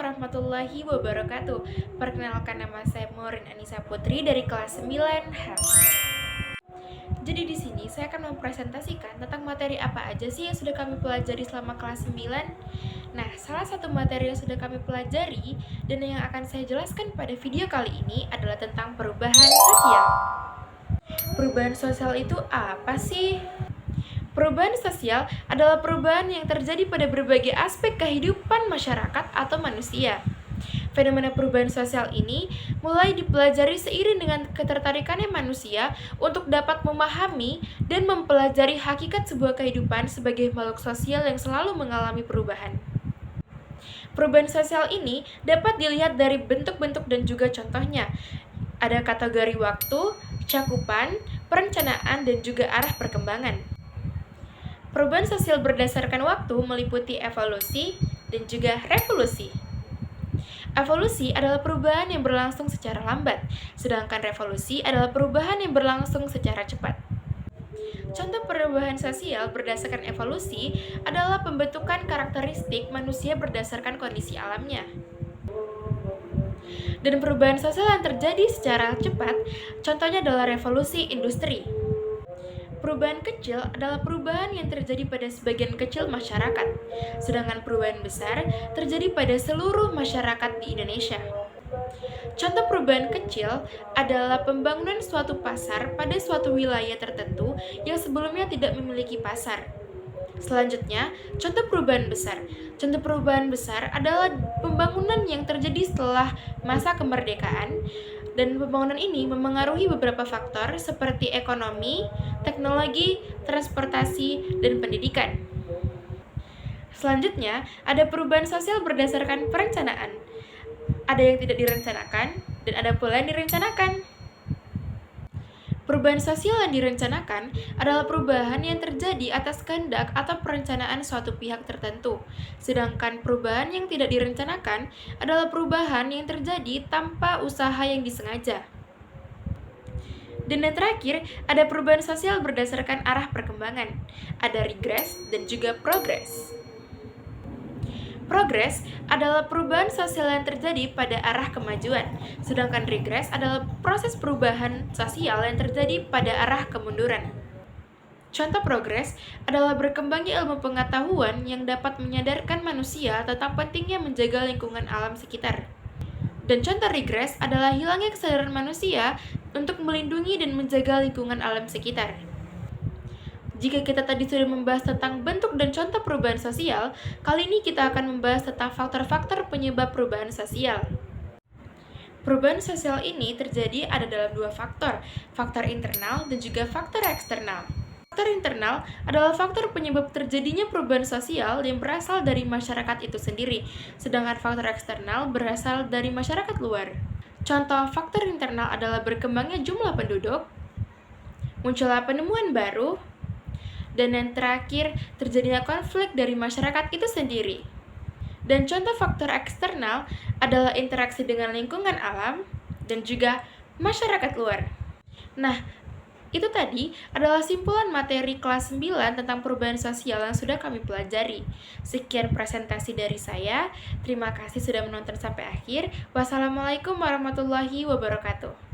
warahmatullahi wabarakatuh. Perkenalkan, nama saya Maureen Anissa Putri dari kelas 9H. Jadi di sini saya akan mempresentasikan tentang materi apa aja sih yang sudah kami pelajari selama kelas 9. Nah, salah satu materi yang sudah kami pelajari dan yang akan saya jelaskan pada video kali ini adalah tentang perubahan sosial. Perubahan sosial itu apa sih? Perubahan sosial adalah perubahan yang terjadi pada berbagai aspek kehidupan masyarakat atau manusia. Fenomena perubahan sosial ini mulai dipelajari seiring dengan ketertarikannya manusia untuk dapat memahami dan mempelajari hakikat sebuah kehidupan sebagai makhluk sosial yang selalu mengalami perubahan. Perubahan sosial ini dapat dilihat dari bentuk-bentuk dan juga contohnya. Ada kategori waktu, cakupan, perencanaan, dan juga arah perkembangan. Perubahan sosial berdasarkan waktu meliputi evolusi dan juga revolusi. Evolusi adalah perubahan yang berlangsung secara lambat, sedangkan revolusi adalah perubahan yang berlangsung secara cepat. Contoh perubahan sosial berdasarkan evolusi adalah pembentukan karakteristik manusia berdasarkan kondisi alamnya. Dan perubahan sosial yang terjadi secara cepat, contohnya adalah revolusi industri. Perubahan kecil adalah perubahan yang terjadi pada sebagian kecil masyarakat, sedangkan perubahan besar terjadi pada seluruh masyarakat di Indonesia. Contoh perubahan kecil adalah pembangunan suatu pasar pada suatu wilayah tertentu yang sebelumnya tidak memiliki pasar. Selanjutnya, contoh perubahan besar. Contoh perubahan besar adalah pembangunan yang terjadi setelah masa kemerdekaan, dan pembangunan ini memengaruhi beberapa faktor seperti ekonomi, teknologi, transportasi, dan pendidikan. Selanjutnya, ada perubahan sosial berdasarkan perencanaan. Ada yang tidak direncanakan, dan ada pula yang direncanakan. Perubahan sosial yang direncanakan adalah perubahan yang terjadi atas kehendak atau perencanaan suatu pihak tertentu. Sedangkan perubahan yang tidak direncanakan adalah perubahan yang terjadi tanpa usaha yang disengaja. Dan yang terakhir, ada perubahan sosial berdasarkan arah perkembangan. Ada regres dan juga progres. Progres adalah perubahan sosial yang terjadi pada arah kemajuan, sedangkan regres adalah proses perubahan sosial yang terjadi pada arah kemunduran. Contoh progres adalah berkembangnya ilmu pengetahuan yang dapat menyadarkan manusia tentang pentingnya menjaga lingkungan alam sekitar. Dan contoh regres adalah hilangnya kesadaran manusia untuk melindungi dan menjaga lingkungan alam sekitar. Jika kita tadi sudah membahas tentang bentuk dan contoh perubahan sosial, kali ini kita akan membahas tentang faktor-faktor penyebab perubahan sosial. Perubahan sosial ini terjadi ada dalam dua faktor internal dan juga faktor eksternal. Faktor internal adalah faktor penyebab terjadinya perubahan sosial yang berasal dari masyarakat itu sendiri, sedangkan faktor eksternal berasal dari masyarakat luar. Contoh faktor internal adalah berkembangnya jumlah penduduk, munculnya penemuan baru, dan yang terakhir, terjadinya konflik dari masyarakat itu sendiri. Dan contoh faktor eksternal adalah interaksi dengan lingkungan alam dan juga masyarakat luar. Nah, itu tadi adalah simpulan materi kelas 9 tentang perubahan sosial yang sudah kami pelajari. Sekian presentasi dari saya. Terima kasih sudah menonton sampai akhir. Wassalamualaikum warahmatullahi wabarakatuh.